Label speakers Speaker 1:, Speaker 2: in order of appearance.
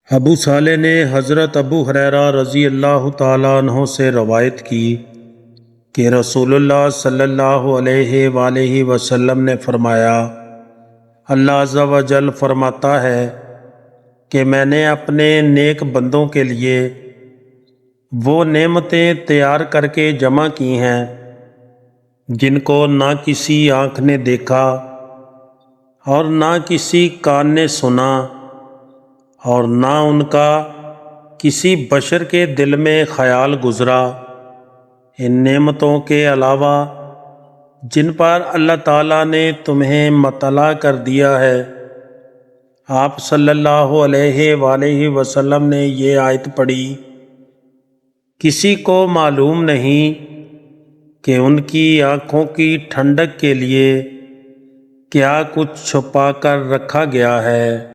Speaker 1: अबू साले ने हज़रत अबू हुरैरा रज़ी अल्लाह ताला अन्हो से रवायत की कि रसूलुल्लाह सल्लल्लाहु अलैहि वसल्लम ने फरमाया, अल्लाह अज़्ज़ा व जल फरमाता है कि मैंने अपने नेक बंदों के लिए वो नेमतें तैयार करके जमा की हैं जिनको ना किसी आँख ने देखा और ना किसी कान ने सुना और ना उनका किसी बशर के दिल में ख़याल गुज़रा। इन नेमतों के अलावा जिन पर अल्लाह ताला ने तुम्हें मतला कर दिया है, आप सल्लल्लाहु अलैहि वसल्लम ने ये आयत पढ़ी, किसी को मालूम नहीं कि उनकी आँखों की ठंडक के लिए क्या कुछ छुपा कर रखा गया है।